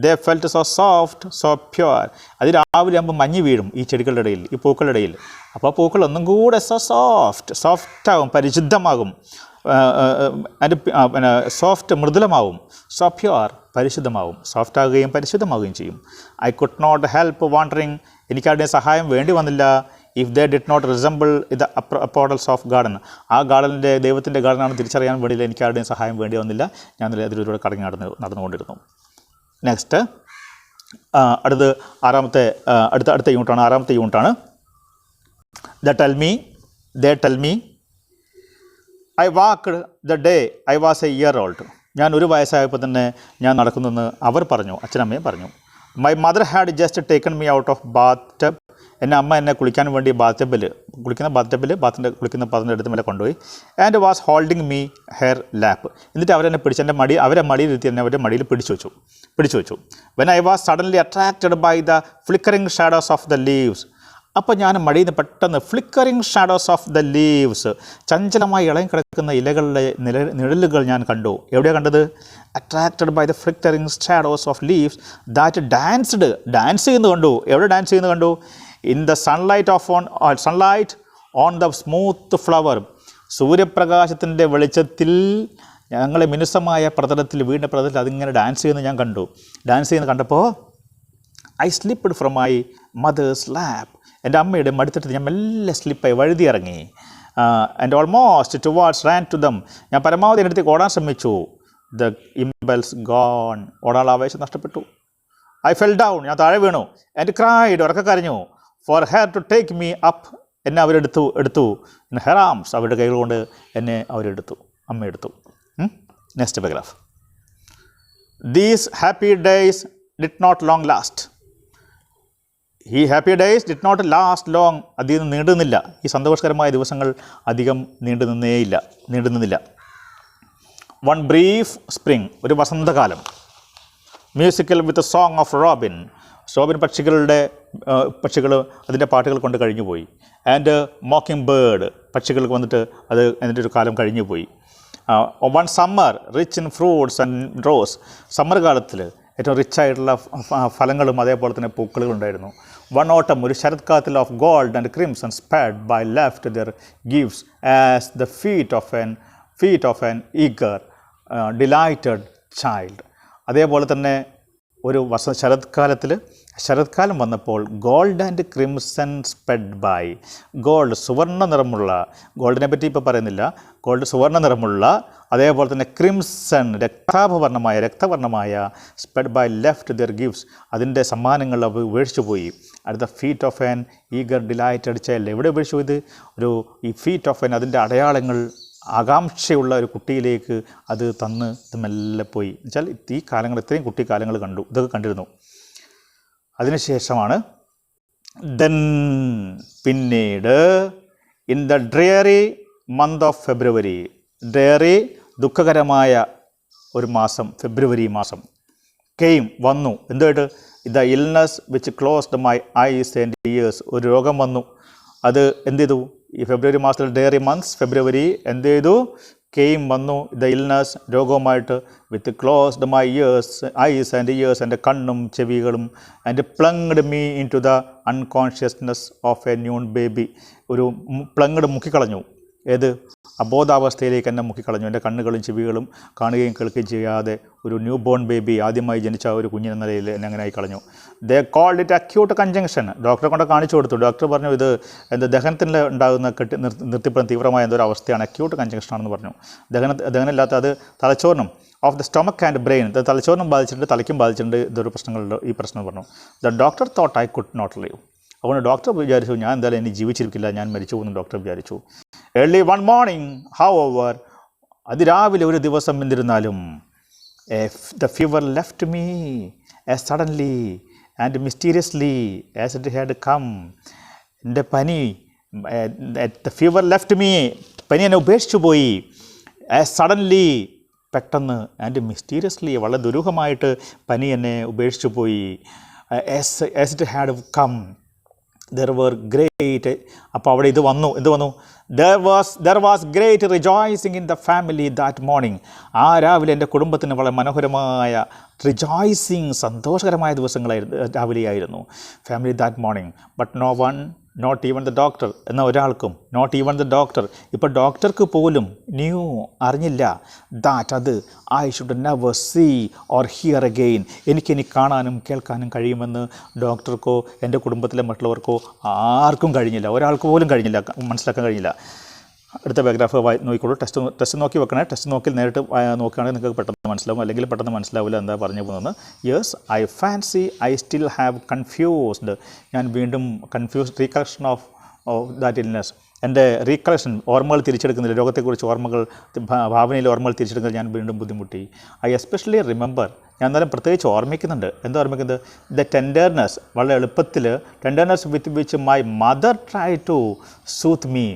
they felt so soft so pure, അത് രാവിലെ ആകുമ്പോൾ മഞ്ഞ് വീഴും ഈ ചെടികളുടെ ഇടയിൽ, ഈ പൂക്കളുടെ ഇടയിൽ. അപ്പോൾ പൂക്കൾ ഒന്നും കൂടെ സോഫ്റ്റാകും, പരിശുദ്ധമാകും, പിന്നെ സോഫ്റ്റ് മൃദുലമാവും, സോ പ്യുവർ പരിശുദ്ധമാവും, സോഫ്റ്റാകുകയും പരിശുദ്ധമാവുകയും ചെയ്യും. I could not help wandering, എനിക്കാരുടെ സഹായം വേണ്ടി വന്നില്ല. If they did not resemble the asphodels of garden, ആ ഗാർഡനിൻ്റെ ദൈവത്തിൻ്റെ ഗാർഡനാണെന്ന് തിരിച്ചറിയാൻ വേണ്ടിയില്ല, എനിക്കാരുടെയും സഹായം വേണ്ടി വന്നില്ല. ഞാൻ അതിലൂടെ കറങ്ങി നടന്നുകൊണ്ടിരുന്നു. നെക്സ്റ്റ് അടുത്ത യൂണിറ്റാണ്, 6ാമത്തെ യൂണിറ്റാണ്. ദേ tell me I walked the day I was A year old, ഞാൻ 1 വയസ്സായപ്പോൾ തന്നെ ഞാൻ നടക്കുന്നെന്ന് അവർ പറഞ്ഞു, അച്ഛനമ്മയും പറഞ്ഞു. My mother had just taken me out of Bath tub, എന്നെ കുളിക്കാൻ വേണ്ടി കുളിക്കുന്ന പാത്രത്തിൻ്റെ അടുത്ത് മേലെ കൊണ്ടുപോയി. And was holding me hair lap, എന്നിട്ട് അവരെന്നെ പിടിച്ച് അവരെ മടിയിലിരുത്തി എന്നെ അവരുടെ മടിയിൽ പിടിച്ചു വെച്ചു. When I was suddenly attracted by the flickering shadows of the leaves, അപ്പോൾ ഞാൻ മടിയിൽ നിന്ന് പെട്ടെന്ന് flickering shadows of the leaves, ചഞ്ചലമായി ഇളകി കിടക്കുന്ന ഇലകളുടെ നിഴലുകൾ ഞാൻ കണ്ടു. എവിടെയാണ് കണ്ടത്? Attracted by the flickering shadows of leaves that dance ചെയ്യുന്നത് കണ്ടു. എവിടെ ഡാൻസ് ചെയ്യുന്നത് കണ്ടു? In the sunlight on the smooth flower, സൂര്യപ്രകാശത്തിൻ്റെ വെളിച്ചത്തിൽ ഞങ്ങളെ മിനുസമായ വീടിൻ്റെ പ്രതലത്തിൽ അതിങ്ങനെ ഡാൻസ് ചെയ്യുന്നത് ഞാൻ കണ്ടു. ഡാൻസ് ചെയ്യുന്നത് കണ്ടപ്പോൾ I slipped from my mother's lap, എൻ്റെ അമ്മയുടെ മടിത്തട്ട് ഞാൻ മെല്ലെ സ്ലിപ്പായി വഴുതിയിറങ്ങി. And almost towards ran to them, ഞാൻ പരമാവധി എൻ്റെ അടുത്തേക്ക് ഓടാൻ ശ്രമിച്ചു. ദ ഇമ്പൽസ് ഗോൺ, ഓടാനുള്ള ആവേശം നഷ്ടപ്പെട്ടു. ഐ ഫെൽ ഡൗൺ, ഞാൻ താഴെ വീണു. ആൻഡ് ക്രൈഡ്, ഉറക്കെ കരഞ്ഞു. For her to take me up, എന്നെ അവരെടുത്തു. ഇൻ ഹെർ ആംസ്, അവരുടെ കൈകൾ കൊണ്ട് എന്നെ അമ്മ എടുത്തു. Next paragraph. These happy days did not long last, ഈ happy days did not last long, അധികം നീണ്ടുനിന്നില്ല. ഈ സന്തോഷകരമായ ദിവസങ്ങൾ അധികം നീണ്ടുനിന്നില്ല. വൺ ബ്രീഫ് സ്പ്രിംഗ്, ഒരു വസന്തകാലം. Musical with a song of Robin പക്ഷികൾ അതിൻ്റെ പാട്ടുകൾ കൊണ്ട് കഴിഞ്ഞു പോയി. ആൻഡ് മോക്കിംഗ് ബേർഡ്, പക്ഷികൾക്ക് വന്നിട്ട് അത് അതിൻ്റെ ഒരു കാലം കഴിഞ്ഞു പോയി. One summer rich in fruits and rose, summer കാലത്തിൽ ഏറ്റവും റിച്ചായിട്ടുള്ള ഫലങ്ങളും അതേപോലെ തന്നെ പൂക്കളും ഉണ്ടായിരുന്നു. വൺ ഓട്ടം, ഒരു ശരത്കാലത്തിൽ of gold and crimson sped by left their gifts at the feet of an eager delighted child. അതേപോലെ തന്നെ ഒരു ശരത്കാലം വന്നപ്പോൾ gold and crimson sped by, സുവർണ്ണ നിറമുള്ള, ഗോൾഡിനെ പറ്റി ഇപ്പോൾ പറയുന്നില്ല, സുവർണ്ണ നിറമുള്ള, അതേപോലെ തന്നെ ക്രിംസൺ രക്തവർണ്ണമായ sped by left their gifts, അതിൻ്റെ സമ്മാനങ്ങൾ അവർ ഉപേക്ഷിച്ചു പോയി. At the feet of an eager delighted child, എവിടെ ഉപേക്ഷിച്ചു പോയത്? ഈ ഫീറ്റ് ഓഫ് ആൻ, അതിൻ്റെ അടയാളങ്ങൾ, ആകാംക്ഷയുള്ള ഒരു കുട്ടിയിലേക്ക് അത് തന്ന് ഇത് മെല്ലെ പോയി. എന്നുവെച്ചാൽ ഈ കാലങ്ങൾ, ഇത്രയും കുട്ടിക്കാലങ്ങൾ ഇതൊക്കെ കണ്ടിരുന്നു. അതിനുശേഷമാണ് ദെൻ പിന്നീട് in the dreary month of February, dreary ദുഃഖകരമായ ഒരു മാസം, ഫെബ്രുവരി മാസം, കെയിം വന്നു. എന്തുമായിട്ട്? The illness which closed my eyes and ears, ഒരു രോഗം വന്നു. അത് എന്ത് ചെയ്തു? ഈ ഫെബ്രുവരി മാസത്തിൽ ഡയറി മന്ത്സ് ഫെബ്രുവരി എന്ത് ചെയ്തു? കെയിം വന്നു. ദ ഇൽനെസ് രോഗവുമായിട്ട്, with closed my eyes and ears, എൻ്റെ കണ്ണും ചെവികളും, and plunged me in to the unconsciousness of a ന്യൂൺ ബേബി, ഒരു പ്ലങ്ഡ് മുക്കിക്കളഞ്ഞു. ഏത്? അബോധാവസ്ഥയിലേക്ക് എന്നെ മുക്കിക്കളഞ്ഞു. എൻ്റെ കണ്ണുകളും ചെവികളും കാണുകയും കേൾക്കുകയും ചെയ്യാതെ ഒരു ന്യൂ ബോൺ ബേബി, ആദ്യമായി ജനിച്ച ഒരു കുഞ്ഞിനെന്ന നിലയിൽ എന്നെ അങ്ങനെ ആയി കളഞ്ഞു. ദേ കോൾഡ് ഇറ്റ് അക്യൂട്ട് കൺജങ്ഷൻ, ഡോക്ടറെ കൊണ്ട് കാണിച്ചു കൊടുത്തു. ഡോക്ടർ പറഞ്ഞു ഇത് ദഹനത്തിൽ ഉണ്ടാകുന്ന നിർത്തിപ്പെടുന്ന തീവ്രമായ എന്തോ ഒരു അവസ്ഥയാണ്, അക്യൂട്ട് കൺജങ്ഷൻ ആണെന്ന് പറഞ്ഞു. ദഹനമില്ലാത്ത അത് തലച്ചോറിനും of the stomach and brain, തലച്ചോറിനും ബാധിച്ചിട്ടുണ്ട്, തലയ്ക്കും ബാധിച്ചിട്ടുണ്ട്, ഇതൊരു പ്രശ്നങ്ങളുണ്ട്, ഈ പ്രശ്നം പറഞ്ഞു. The doctor thought I could not live, അതുകൊണ്ട് ഡോക്ടർ വിചാരിച്ചു ഞാൻ എന്തായാലും ഇനി ജീവിച്ചിരിക്കില്ല, ഞാൻ മരിച്ചു പോകുന്നു ഡോക്ടർ വിചാരിച്ചു. ഏർലി വൺ മോർണിംഗ് ഹൗവർ, അതിരാവിലെ ഒരു ദിവസം എന്നിരുന്നാലും, the fever left me as suddenly and mysteriously as it had come, എൻ്റെ പനി, ദ ഫീവർ ലെഫ്റ്റ് മീ, പനി എന്നെ ഉപേക്ഷിച്ചു പോയി, ആസ് സഡൻലി, പെട്ടെന്ന്, ആൻഡ് മിസ്റ്റീരിയസ്ലി, വളരെ ദുരൂഹമായിട്ട് പനി എന്നെ ഉപേക്ഷിച്ചു പോയി, as it had come. There were great, അപ്പോൾ അവിടെ ഇത് വന്നു, എന്ത് വന്നു? There was great rejoicing in the family that morning, ആ രാവിലെ എൻ്റെ കുടുംബത്തിന് വളരെ മനോഹരമായ റിജോയ്സിങ്, സന്തോഷകരമായ ദിവസങ്ങളായിരുന്നു, രാവിലെയായിരുന്നു family that morning. But no one, not even the doctor, എന്ന ഒരാൾക്കും, നോട്ട് ഈവൻ ദ ഡോക്ടർ, ഇപ്പോൾ ഡോക്ടർക്ക് പോലും ന്യൂ, അറിഞ്ഞില്ല, ദാറ്റ്, അത്, I should never see or hear again, എനിക്കിനി കാണാനും കേൾക്കാനും കഴിയുമെന്ന് ഡോക്ടർക്കോ എൻ്റെ കുടുംബത്തിലെ മറ്റുള്ളവർക്കോ ആർക്കും കഴിഞ്ഞില്ല, ഒരാൾക്ക് പോലും കഴിഞ്ഞില്ല, മനസ്സിലാക്കാൻ കഴിഞ്ഞില്ല. അടുത്ത പാരഗ്രാഫ് നോക്കിക്കോളൂ. ടെസ്റ്റ് നോക്കി വെക്കണേ. ടെസ്റ്റ് നോക്കി നേരിട്ട് നോക്കുകയാണെങ്കിൽ നിങ്ങൾക്ക് പെട്ടെന്ന് മനസ്സിലാവും, അല്ലെങ്കിൽ പെട്ടെന്ന് മനസ്സിലാവില്ല എന്താ പറഞ്ഞു പോകുന്നത്. Yes, I fancy I still have confused, ഞാൻ വീണ്ടും confused, recollection of that illness, എൻ്റെ റീകളക്ഷൻ, ഓർമ്മകൾ തിരിച്ചെടുക്കുന്നില്ല, രോഗത്തെക്കുറിച്ച് ഓർമ്മകൾ, ഭാവനയിൽ ഓർമ്മകൾ തിരിച്ചെടുക്കുന്നത് ഞാൻ വീണ്ടും ബുദ്ധിമുട്ടി. ഐ എസ്പെഷ്യലി റിമെമ്പർ, ഞാൻ എന്നാലും പ്രത്യേകിച്ച് ഓർമ്മിക്കുന്നുണ്ട്, എന്താ ഓർമ്മിക്കുന്നത്? ദ ടെൻഡർനെസ്, വളരെ എളുപ്പത്തിൽ, tenderness with which my mother try to soothe me,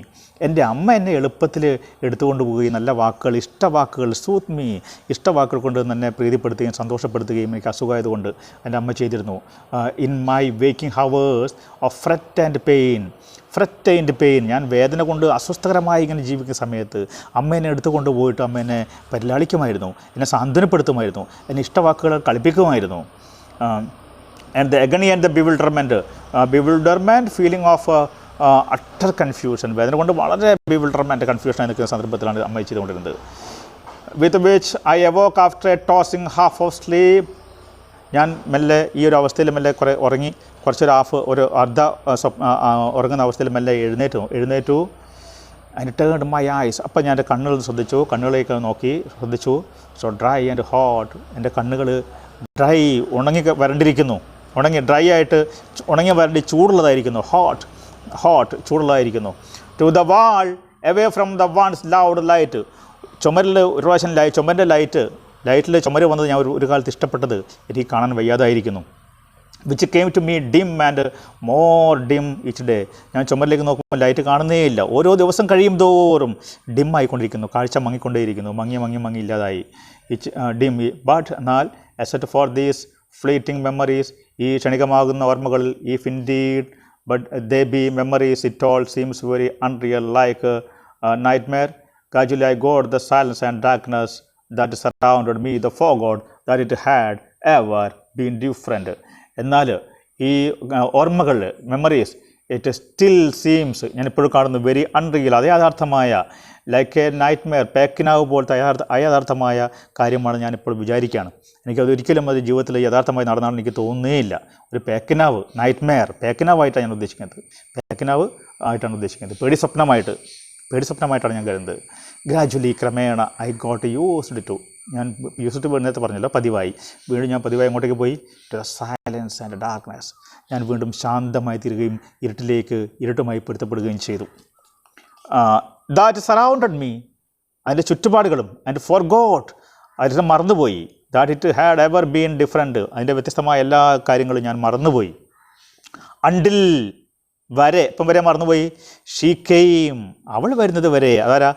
എൻ്റെ അമ്മ എന്നെ എളുപ്പത്തിൽ എടുത്തുകൊണ്ട് പോവുകയും നല്ല വാക്കുകൾ, ഇഷ്ടവാക്കുകൾ, സൂത്ത് മീ, ഇഷ്ടവാക്കുകൾ കൊണ്ട് എന്നെ പ്രീതിപ്പെടുത്തുകയും സന്തോഷപ്പെടുത്തുകയും എനിക്ക് അസുഖമായതുകൊണ്ട് എൻ്റെ അമ്മ ചെയ്തിരുന്നു. In my waking hours of FRET and pain, ഞാൻ വേദന കൊണ്ട് അസ്വസ്ഥകരമായി ഇങ്ങനെ ജീവിക്കുന്ന സമയത്ത് അമ്മ എന്നെ എടുത്തുകൊണ്ട് പോയിട്ട് അമ്മ എന്നെ പരിലാളിക്കുമായിരുന്നു, എന്നെ സാന്ത്വനപ്പെടുത്തുമായിരുന്നു, എന്നെ ഇഷ്ടവാക്കുകൾ കളിപ്പിക്കുമായിരുന്നു. And the agony and the bewilderment feeling of utter confusion, വേദന കൊണ്ട് വളരെ ബിവിൽഡർമെൻറ്റ്, കൺഫ്യൂഷൻ നിൽക്കുന്ന സന്ദർഭത്തിലാണ് അമ്മ ചെയ്തുകൊണ്ടിരുന്നത്. With which I awoke after a tossing half of sleep, ഞാൻ മെല്ലെ ഈ ഒരു അവസ്ഥയിൽ മെല്ലെ ഉറങ്ങി, കുറച്ചൊരു ഉറങ്ങുന്ന അവസ്ഥയിൽ മെല്ലെ എഴുന്നേറ്റു. അതിന് ടേൺഡ് മൈ ഐസ്, അപ്പം ഞാൻ എൻ്റെ കണ്ണുകൾ കണ്ണുകളിലേക്ക് ശ്രദ്ധിച്ചു. സോ ഡ്രൈ ആൻഡ് ഹോട്ട്, എൻ്റെ കണ്ണുകൾ ഡ്രൈ, ഡ്രൈ ആയിട്ട് ഉണങ്ങി വരണ്ടി ചൂടുള്ളതായിരിക്കുന്നു, ഹോട്ട് ചൂടുള്ളതായിരിക്കുന്നു. To the wall away from the once loved light, ചുമരിൽ ഒരു പ്രാവശ്യം ചുമരിൻ്റെ ലൈറ്റിൽ ചുമര് വന്നത് ഞാൻ ഒരു കാലത്ത് ഇഷ്ടപ്പെട്ടത് എനിക്ക് കാണാൻ വയ്യാതായിരിക്കുന്നു. Which came to me dim and more dim each day, ഞാൻ ചുമരിലേക്ക് നോക്കുമ്പോൾ ലൈറ്റ് കാണുന്നേ ഇല്ല, ഓരോ ദിവസം കഴിയും തോറും ഡിം ആയിക്കൊണ്ടിരിക്കുന്നു, കാഴ്ച മങ്ങിക്കൊണ്ടേയിരിക്കുന്നു, മങ്ങി ഇല്ലാതായി. ഡിം, ബട്ട് എന്നാൽ except for these fleeting memories, ഈ ക്ഷണികമാകുന്ന ഓർമ്മകൾ, if indeed but they be memories, it all seems very unreal, like a nightmare. Gradually I got the silence and darkness that surrounded me, the forgot that it had ever been different. എന്നാൽ ഈ ഓർമ്മകൾ, മെമ്മറീസ്, ഇറ്റ് സ്റ്റിൽ സീംസ്, ഞാനിപ്പോഴും കാണുന്നു, very unreal, അയഥാർത്ഥമായ, like A nightmare, പേക്കിനാവ് പോലത്തെ അയഥാർത്ഥമായ കാര്യമാണ് ഞാനിപ്പോൾ വിചാരിക്കുകയാണ്. എനിക്കതൊരിക്കലും അത് ജീവിതത്തിൽ യഥാർത്ഥമായി നടന്നാണെന്ന് എനിക്ക് തോന്നുന്നേയില്ല. ഒരു പേക്കിനാവ്, പേക്കിനാവായിട്ടാണ് ഞാൻ ഉദ്ദേശിക്കുന്നത്, പേടി സ്വപ്നമായിട്ടാണ് ഞാൻ കരുതുന്നത്. ഗ്രാജുവലി, ക്രമേണ, ഐ ഗോട്ട് യൂസ്ഡ് ടു, ഞാൻ യൂസ്ഡ് ടു നേരത്തെ പറഞ്ഞല്ലോ, വീണ്ടും ഞാൻ പതിവായി അങ്ങോട്ടേക്ക് പോയി. To the silence and darkness, ഞാൻ വീണ്ടും ശാന്തമായി തീരുകയും ഇരുട്ടുമായി പൊരുത്തപ്പെടുകയും ചെയ്തു. ദാറ്റ് സറൗണ്ടഡ് മീ, അതിൻ്റെ ചുറ്റുപാടുകളും, ആൻഡ് ഫോർഗോട്ട്, അതിനെ മറന്നുപോയി. That it had ever been different, അതിൻ്റെ വ്യത്യസ്തമായ എല്ലാ കാര്യങ്ങളും ഞാൻ മറന്നുപോയി. അണ്ടിൽ വരെ, ഇപ്പം വരെ മറന്നുപോയി. ഷീ കെയിം, അവൾ വരുന്നത് വരെ. അതാരാ?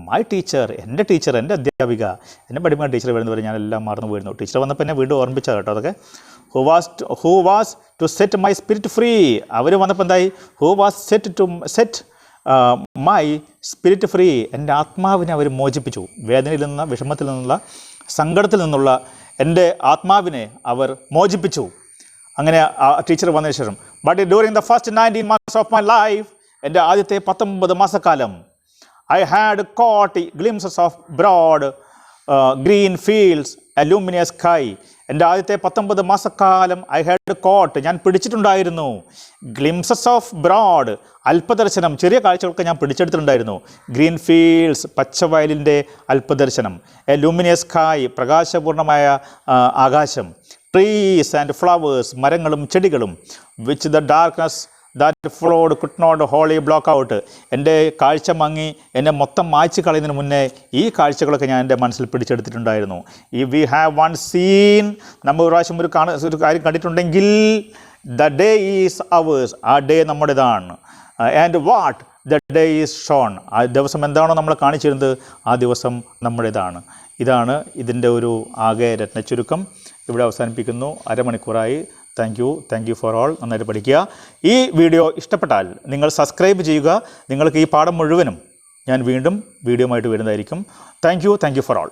മൈ ടീച്ചർ, എൻ്റെ ടീച്ചർ, എൻ്റെ അധ്യാപിക, എന്നെ പഠിപ്പിക്കുന്ന ടീച്ചർ വരുന്നത് വരെ ഞാൻ എല്ലാം മറന്നു പോയിരുന്നു. ടീച്ചർ വന്നപ്പോൾ എന്നെ വീണ്ടും ഓർമ്മിച്ചത് കേട്ടോ അതൊക്കെ. Who was to set my spirit free, അവർ വന്നപ്പോൾ എന്തായി? Who was set my spirit free, എൻ്റെ ആത്മാവിനെ അവർ മോചിപ്പിച്ചു. വേദനയിൽ നിന്ന്, വിഷമത്തിൽ നിന്നുള്ള, സങ്കടത്തിൽ നിന്നുള്ള എൻ്റെ ആത്മാവിനെ അവർ മോചിപ്പിച്ചു. അങ്ങനെ ടീച്ചർ വന്നതിന് ശേഷം, but during the first 19 months of my life, എൻ്റെ ആദ്യത്തെ 19 മാസക്കാലം, I had caught glimpses of broad green fields a luminous sky. എൻ്റെ ആദ്യത്തെ 19 മാസക്കാലം ഐ ഹാഡ് കോട്ട്, ഞാൻ പിടിച്ചിട്ടുണ്ടായിരുന്നു. ഗ്ലിംസസ് ഓഫ് ബ്രോഡ്, അല്പദർശനം, ചെറിയ കാഴ്ചകളൊക്കെ ഞാൻ പിടിച്ചെടുത്തിട്ടുണ്ടായിരുന്നു. ഗ്രീൻ ഫീൽഡ്സ്, പച്ചവയലിൻ്റെ അല്പദർശനം. എ ലൂമിനിയസ് സ്കൈ, പ്രകാശപൂർണമായ ആകാശം. ട്രീസ് ആൻഡ് ഫ്ലവേഴ്സ്, മരങ്ങളും ചെടികളും. Which the darkness that followed could not wholly block out, എൻ്റെ കാഴ്ച മങ്ങി എന്നെ മൊത്തം മായ്ച്ചു കളയുന്നതിന് മുന്നേ ഈ കാഴ്ചകളൊക്കെ ഞാൻ എൻ്റെ മനസ്സിൽ പിടിച്ചെടുത്തിട്ടുണ്ടായിരുന്നു. ഈ വി ഹാവ് വൺ സീൻ, നമ്മൾ ഒരു പ്രാവശ്യം ഒരു കാര്യം കണ്ടിട്ടുണ്ടെങ്കിൽ, ദ ഡേ ഈസ് അവേഴ്സ്, ആ ഡേ നമ്മുടേതാണ്. And what the day is shown, ആ ദിവസം എന്താണോ നമ്മൾ കാണിച്ചിരുന്നത് ആ ദിവസം നമ്മുടേതാണ്. ഇതാണ് ഇതിൻ്റെ ഒരു ആകെ രത്നച്ചുരുക്കം. ഇവിടെ അവസാനിപ്പിക്കുന്നു. അരമണിക്കൂറായി. Thank you for all. നന്നായിട്ട് പഠിക്കുക. ഈ വീഡിയോ ഇഷ്ടപ്പെട്ടാൽ നിങ്ങൾ സബ്സ്ക്രൈബ് ചെയ്യുക. നിങ്ങൾക്ക് ഈ പാഠം മുഴുവനും ഞാൻ വീണ്ടും വീഡിയോ ആയിട്ട് വരുന്നതായിരിക്കും. Thank you for all.